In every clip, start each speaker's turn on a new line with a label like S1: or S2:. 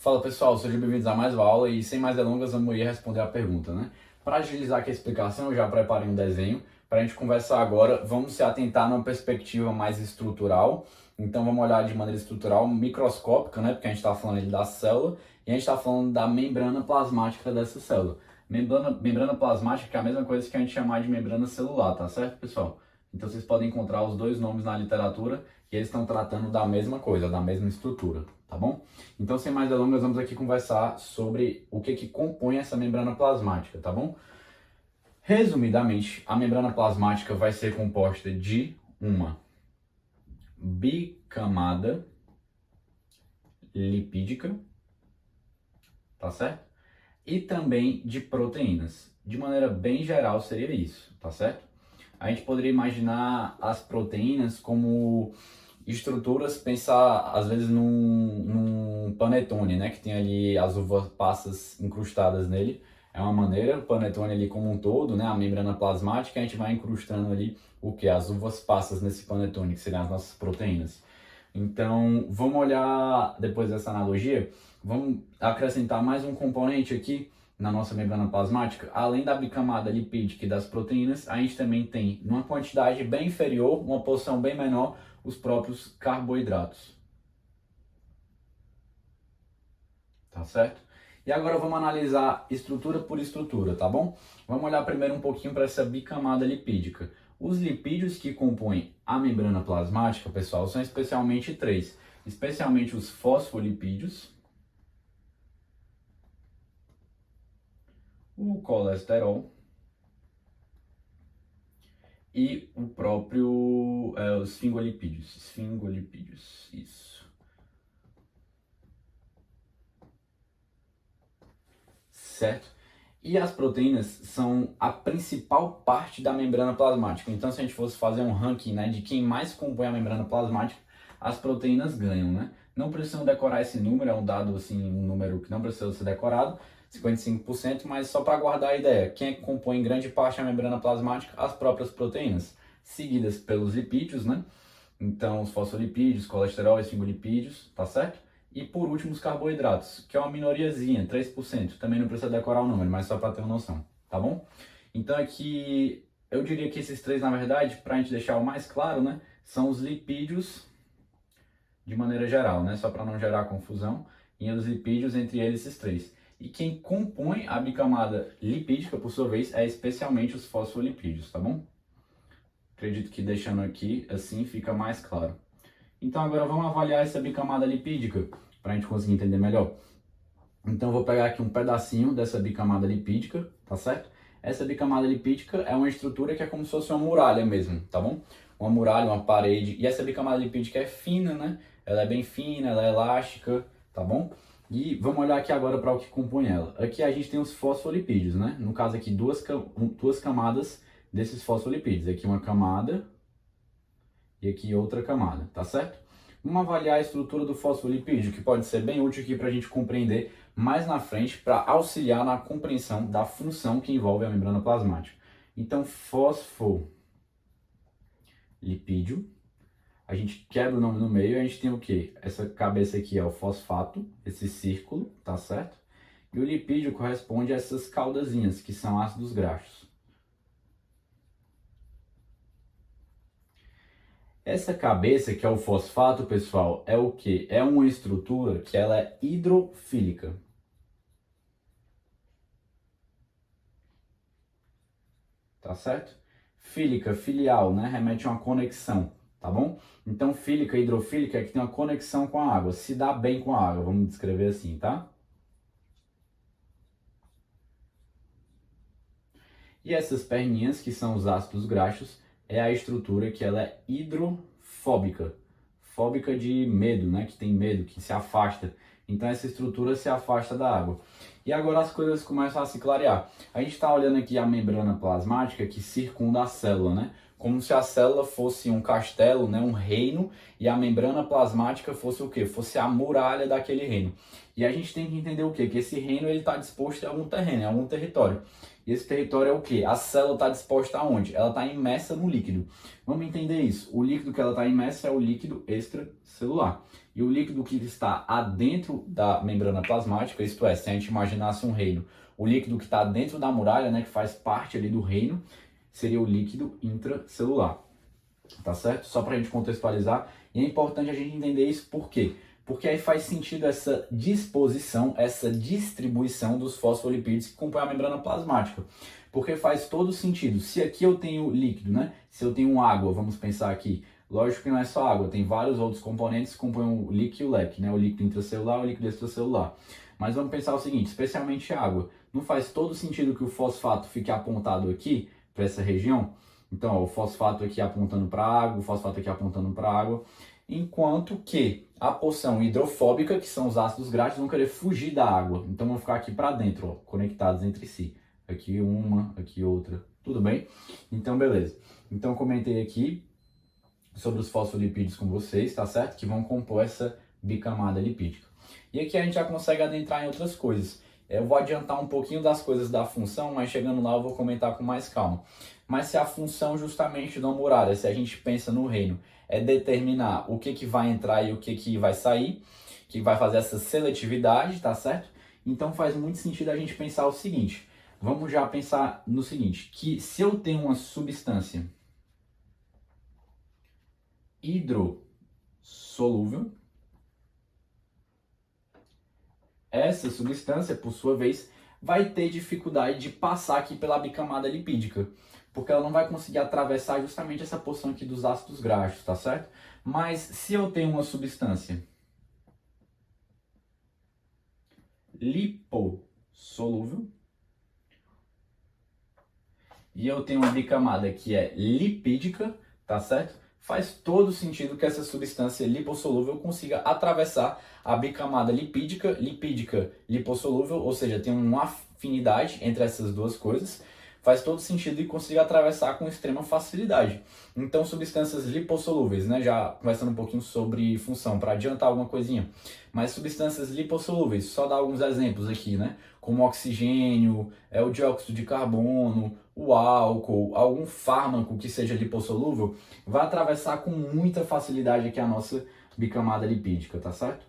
S1: Fala pessoal, sejam bem-vindos a mais uma aula e sem mais delongas vamos ir responder a pergunta, né? Para agilizar aqui a explicação, eu já preparei um desenho para a gente conversar agora. Vamos se atentar numa perspectiva mais estrutural. Então vamos olhar de maneira estrutural, microscópica, né? Porque a gente está falando ali da célula e a gente está falando da membrana plasmática dessa célula. Membrana plasmática que é a mesma coisa que a gente chamar de membrana celular, tá certo, pessoal? Então vocês podem encontrar os dois nomes na literatura e eles estão tratando da mesma coisa, da mesma estrutura, tá bom? Então, sem mais delongas, vamos aqui conversar sobre o que compõe essa membrana plasmática, tá bom? Resumidamente, a membrana plasmática vai ser composta de uma bicamada lipídica, tá certo? E também de proteínas. De maneira bem geral seria isso, tá certo? A gente poderia imaginar as proteínas como estruturas, pensar às vezes num panetone, né? Que tem ali as uvas passas incrustadas nele. É uma maneira, o panetone ali como um todo, né? A membrana plasmática, a gente vai incrustando ali o que? As uvas passas nesse panetone, que seriam as nossas proteínas. Então, vamos olhar depois dessa analogia, vamos acrescentar mais um componente aqui na nossa membrana plasmática. Além da bicamada lipídica e das proteínas, a gente também tem, numa quantidade bem inferior, uma porção bem menor, os próprios carboidratos. Tá certo? E agora vamos analisar estrutura por estrutura, tá bom? Vamos olhar primeiro um pouquinho para essa bicamada lipídica. Os lipídios que compõem a membrana plasmática, pessoal, são especialmente três. Especialmente os fosfolipídios, o colesterol e o próprio os esfingolipídios. Esfingolipídios, isso. Certo? E as proteínas são a principal parte da membrana plasmática. Então, se a gente fosse fazer um ranking, né, de quem mais compõe a membrana plasmática, as proteínas ganham, né? Não precisam decorar esse número, é um dado assim, um número que não precisa ser decorado, 55%, mas só para guardar a ideia, quem é que compõe grande parte da membrana plasmática? As próprias proteínas, seguidas pelos lipídios, né? Então, os fosfolipídios, colesterol, esfingolipídios, tá certo? E por último, os carboidratos, que é uma minoriazinha, 3%. Também não precisa decorar o número, mas só para ter uma noção, tá bom? Então aqui, eu diria que esses três, na verdade, para a gente deixar o mais claro, né? São os lipídios de maneira geral, né? Só para não gerar confusão. E os lipídios entre eles, esses três. E quem compõe a bicamada lipídica, por sua vez, é especialmente os fosfolipídios, tá bom? Acredito que deixando aqui, assim, fica mais claro. Então agora vamos avaliar essa bicamada lipídica, para a gente conseguir entender melhor. Então eu vou pegar aqui um pedacinho dessa bicamada lipídica, tá certo? Essa bicamada lipídica é uma estrutura que é como se fosse uma muralha mesmo, tá bom? Uma muralha, uma parede. E essa bicamada lipídica é fina, né? Ela é bem fina, ela é elástica, tá bom? E vamos olhar aqui agora para o que compõe ela. Aqui a gente tem os fosfolipídios, né? No caso aqui, duas camadas desses fosfolipídios. Aqui uma camada e aqui outra camada, tá certo? Vamos avaliar a estrutura do fosfolipídio, que pode ser bem útil aqui para a gente compreender mais na frente, para auxiliar na compreensão da função que envolve a membrana plasmática. Então, fosfolipídio, a gente quebra o nome no meio, a gente tem o quê? Essa cabeça aqui é o fosfato, esse círculo, tá certo? E o lipídio corresponde a essas caudazinhas, que são ácidos graxos. Essa cabeça, que é o fosfato, pessoal, é o quê? É uma estrutura que ela é hidrofílica. Tá certo? Fílica, filial, né? Remete a uma conexão, tá bom? Então, fílica, hidrofílica é que tem uma conexão com a água, se dá bem com a água, vamos descrever assim, tá? E essas perninhas, que são os ácidos graxos, é a estrutura que ela é hidrofóbica. Fóbica de medo, né? Que tem medo, que se afasta. Então essa estrutura se afasta da água. E agora as coisas começam a se clarear. A gente está olhando aqui a membrana plasmática que circunda a célula, né? Como se a célula fosse um castelo, né? Um reino, e a membrana plasmática fosse o quê? Fosse a muralha daquele reino. E a gente tem que entender o quê? Que esse reino está disposto em algum terreno, em algum território. E esse território é o quê? A célula está disposta aonde? Ela está imersa no líquido. Vamos entender isso. O líquido que ela está imersa é o líquido extracelular. E o líquido que está adentro da membrana plasmática, isto é, se a gente imaginasse um reino, o líquido que está dentro da muralha, né, que faz parte ali do reino, seria o líquido intracelular. Tá certo? Só para a gente contextualizar. E é importante a gente entender isso por quê? Porque aí faz sentido essa disposição, essa distribuição dos fosfolipídios que compõem a membrana plasmática. Porque faz todo sentido. Se aqui eu tenho líquido, né? Se eu tenho água, vamos pensar aqui. Lógico que não é só água, tem vários outros componentes que compõem o líquido e o leque, né? O líquido intracelular e o líquido extracelular. Mas vamos pensar o seguinte, especialmente a água. Não faz todo sentido que o fosfato fique apontado aqui, para essa região? Então, ó, o fosfato aqui apontando para a água, o fosfato aqui apontando para a água. Enquanto que a porção hidrofóbica, que são os ácidos graxos, vão querer fugir da água. Então vão ficar aqui para dentro, ó, conectados entre si. Aqui uma, aqui outra. Tudo bem? Então, beleza. Então, comentei aqui sobre os fosfolipídios com vocês, tá certo? Que vão compor essa bicamada lipídica. E aqui a gente já consegue adentrar em outras coisas. Eu vou adiantar um pouquinho das coisas da função, mas chegando lá eu vou comentar com mais calma. Mas se a função justamente da muralha, se a gente pensa no reino, é determinar o que vai entrar e o que vai sair, que vai fazer essa seletividade, tá certo? Então faz muito sentido a gente pensar o seguinte, vamos já pensar no seguinte, que se eu tenho uma substância hidrossolúvel, essa substância, por sua vez, vai ter dificuldade de passar aqui pela bicamada lipídica, porque ela não vai conseguir atravessar justamente essa porção aqui dos ácidos graxos, tá certo? Mas se eu tenho uma substância lipossolúvel e eu tenho uma bicamada que é lipídica, tá certo? Faz todo sentido que essa substância lipossolúvel consiga atravessar a bicamada lipídica, lipossolúvel, ou seja, tem uma afinidade entre essas duas coisas, faz todo sentido e consiga atravessar com extrema facilidade. Então, substâncias lipossolúveis, né? Já conversando um pouquinho sobre função, para adiantar alguma coisinha. Mas substâncias lipossolúveis, só dar alguns exemplos aqui, né? Como oxigênio, o dióxido de carbono, o álcool, algum fármaco que seja lipossolúvel, vai atravessar com muita facilidade aqui a nossa bicamada lipídica, tá certo?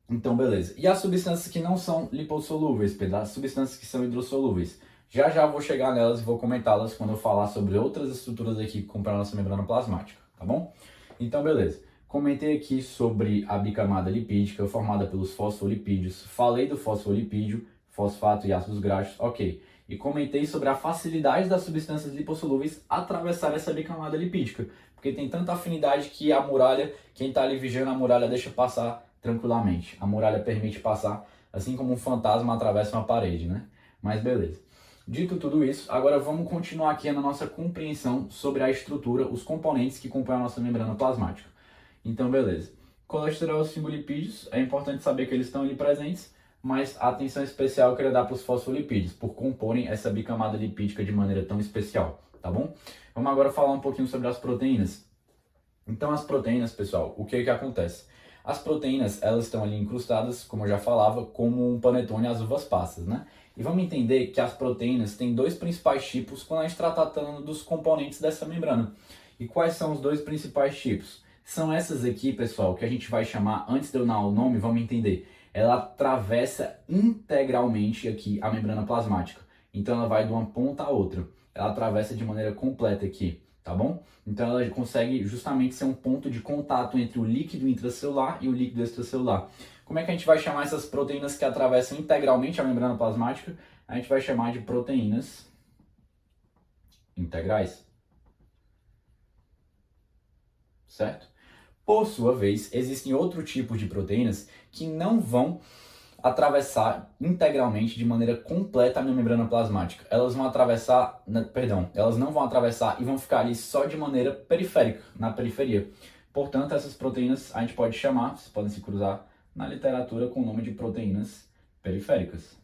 S1: Então, beleza. E as substâncias que não são lipossolúveis, Pedro? As substâncias que são hidrossolúveis. Já já vou chegar nelas e vou comentá-las quando eu falar sobre outras estruturas aqui que compõem a nossa membrana plasmática, tá bom? Então, beleza. Comentei aqui sobre a bicamada lipídica formada pelos fosfolipídios. Falei do fosfolipídio, fosfato e ácidos graxos, ok. E comentei sobre a facilidade das substâncias lipossolúveis atravessar essa bicamada lipídica, porque tem tanta afinidade que a muralha, quem está ali vigiando a muralha deixa passar tranquilamente. A muralha permite passar, assim como um fantasma atravessa uma parede, né? Mas beleza. Dito tudo isso, agora vamos continuar aqui na nossa compreensão sobre a estrutura, os componentes que compõem a nossa membrana plasmática. Então, beleza. Colesterol e fosfolipídios, é importante saber que eles estão ali presentes, mas a atenção especial eu queria dar para os fosfolipídios, por comporem essa bicamada lipídica de maneira tão especial, tá bom? Vamos agora falar um pouquinho sobre as proteínas. Então, as proteínas, pessoal, o que acontece? As proteínas, elas estão ali incrustadas, como eu já falava, como um panetone às uvas passas, né? E vamos entender que as proteínas têm dois principais tipos quando a gente está tratando dos componentes dessa membrana. E quais são os dois principais tipos? São essas aqui, pessoal, que a gente vai chamar, antes de eu dar o nome, vamos entender. Ela atravessa integralmente aqui a membrana plasmática. Então ela vai de uma ponta a outra. Ela atravessa de maneira completa aqui, tá bom? Então ela consegue justamente ser um ponto de contato entre o líquido intracelular e o líquido extracelular. Como é que a gente vai chamar essas proteínas que atravessam integralmente a membrana plasmática? A gente vai chamar de proteínas integrais. Certo? Por sua vez, existem outros tipos de proteínas que não vão atravessar integralmente de maneira completa a minha membrana plasmática. Elas vão atravessar, elas não vão atravessar e vão ficar ali só de maneira periférica, na periferia. Portanto, essas proteínas a gente pode chamar, vocês podem se cruzar na literatura com o nome de proteínas periféricas.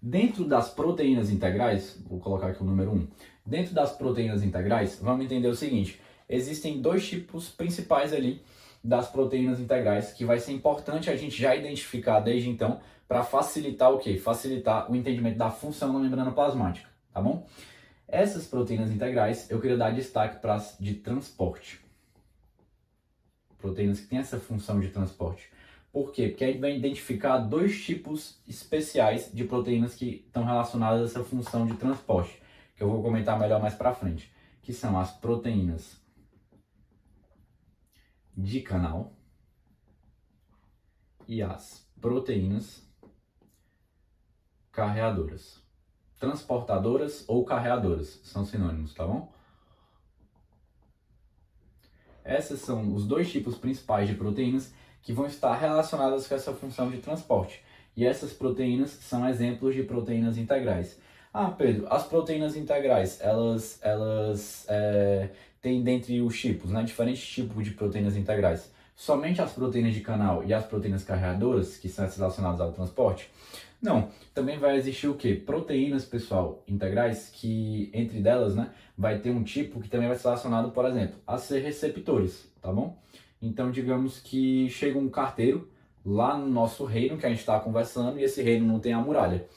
S1: Dentro das proteínas integrais, vou colocar aqui o número 1. Dentro das proteínas integrais, vamos entender o seguinte: existem dois tipos principais ali das proteínas integrais, que vai ser importante a gente já identificar desde então, para facilitar o quê? Facilitar o entendimento da função da membrana plasmática, tá bom? Essas proteínas integrais, eu queria dar destaque para as de transporte. Proteínas que têm essa função de transporte. Por quê? Porque a gente vai identificar dois tipos especiais de proteínas que estão relacionadas a essa função de transporte, que eu vou comentar melhor mais para frente, que são as proteínas de canal e as proteínas carreadoras. Transportadoras ou carreadoras são sinônimos, tá bom? Esses são os dois tipos principais de proteínas que vão estar relacionadas com essa função de transporte. E essas proteínas são exemplos de proteínas integrais. Ah, Pedro, as proteínas integrais, elas têm dentre os tipos, né, diferentes tipos de proteínas integrais. Somente as proteínas de canal e as proteínas carreadoras, que são relacionadas ao transporte? Não, também vai existir o quê? Proteínas, pessoal, integrais, que entre delas, né, vai ter um tipo que também vai ser relacionado, por exemplo, a ser receptores, tá bom? Então, digamos que chega um carteiro lá no nosso reino, que a gente está conversando, e esse reino não tem a muralha.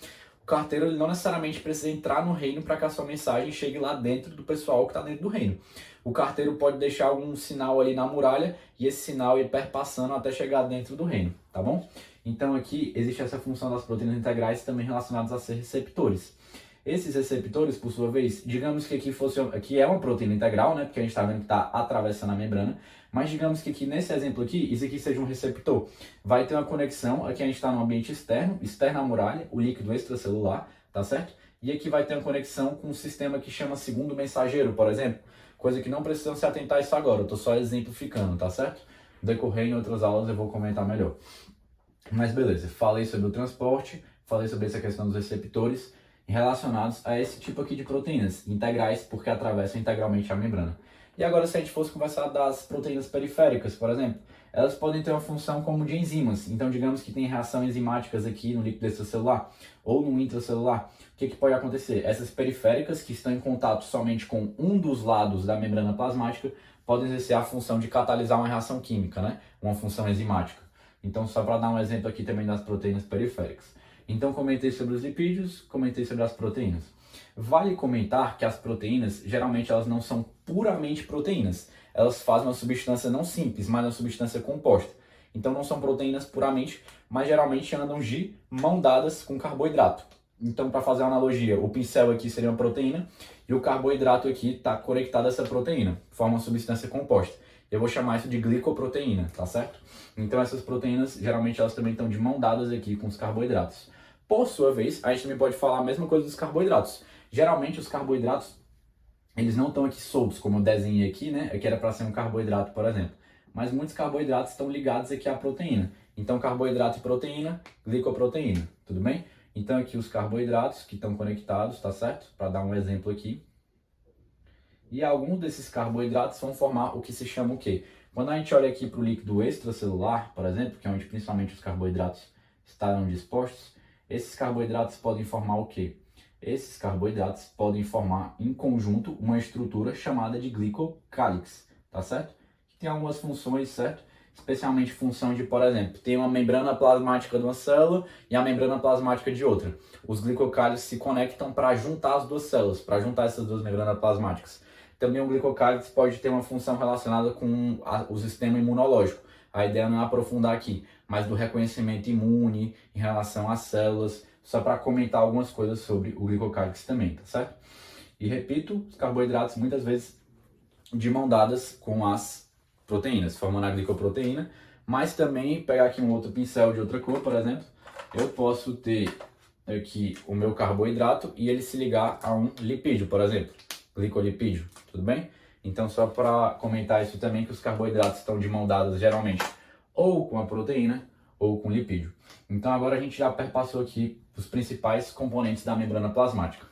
S1: O carteiro ele não necessariamente precisa entrar no reino para que a sua mensagem chegue lá dentro do pessoal que está dentro do reino. O carteiro pode deixar algum sinal ali na muralha e esse sinal ir perpassando até chegar dentro do reino, tá bom? Então aqui existe essa função das proteínas integrais também relacionadas a ser receptores. Esses receptores, por sua vez, digamos que aqui é uma proteína integral, né? Porque a gente está vendo que está atravessando a membrana. Mas digamos que aqui nesse exemplo aqui, isso aqui seja um receptor. Vai ter uma conexão, aqui a gente está no ambiente externo, externo à muralha, o líquido extracelular, tá certo? E aqui vai ter uma conexão com um sistema que chama segundo mensageiro, por exemplo. Coisa que não precisam se atentar a isso agora, eu estou só exemplificando, tá certo? Decorrer em outras aulas eu vou comentar melhor. Mas beleza, falei sobre o transporte, falei sobre essa questão dos receptores relacionados a esse tipo aqui de proteínas integrais, porque atravessam integralmente a membrana. E agora, se a gente fosse conversar das proteínas periféricas, por exemplo, elas podem ter uma função como de enzimas. Então, digamos que tem reações enzimáticas aqui no líquido extracelular ou no intracelular. O que pode acontecer? Essas periféricas, que estão em contato somente com um dos lados da membrana plasmática, podem exercer a função de catalisar uma reação química, né? Uma função enzimática. Então, só para dar um exemplo aqui também das proteínas periféricas. Então, comentei sobre os lipídios, comentei sobre as proteínas. Vale comentar que as proteínas, geralmente, elas não são puramente proteínas. Elas fazem uma substância não simples, mas uma substância composta. Então, não são proteínas puramente, mas geralmente andam de mão dadas com carboidrato. Então, para fazer uma analogia, o pincel aqui seria uma proteína e o carboidrato aqui está conectado a essa proteína, forma uma substância composta. Eu vou chamar isso de glicoproteína, tá certo? Então, essas proteínas, geralmente, elas também estão de mão dadas aqui com os carboidratos. Por sua vez, a gente também pode falar a mesma coisa dos carboidratos. Geralmente, os carboidratos, eles não estão aqui soltos, como eu desenhei aqui, né? Aqui era para ser um carboidrato, por exemplo. Mas muitos carboidratos estão ligados aqui à proteína. Então, carboidrato e proteína, glicoproteína, tudo bem? Então, aqui os carboidratos que estão conectados, tá certo? Para dar um exemplo aqui. E alguns desses carboidratos vão formar o que se chama o quê? Quando a gente olha aqui para o líquido extracelular, por exemplo, que é onde principalmente os carboidratos estarão dispostos, esses carboidratos podem formar o quê? Esses carboidratos podem formar em conjunto uma estrutura chamada de glicocálix, tá certo? Que tem algumas funções, certo? Especialmente função de, por exemplo, tem uma membrana plasmática de uma célula e a membrana plasmática de outra. Os glicocálixes se conectam para juntar as duas células, para juntar essas duas membranas plasmáticas. Também o glicocálix pode ter uma função relacionada com o sistema imunológico. A ideia não é aprofundar aqui, mas do reconhecimento imune em relação às células, só para comentar algumas coisas sobre o glicocálix também, tá certo? E repito, os carboidratos muitas vezes de mão dadas com as proteínas, formando a glicoproteína, mas também pegar aqui um outro pincel de outra cor, por exemplo, eu posso ter aqui o meu carboidrato e ele se ligar a um lipídio, por exemplo, glicolipídio, tudo bem? Então, só para comentar isso também, que os carboidratos estão de mão dadas geralmente ou com a proteína ou com lipídio. Então, agora a gente já perpassou aqui os principais componentes da membrana plasmática.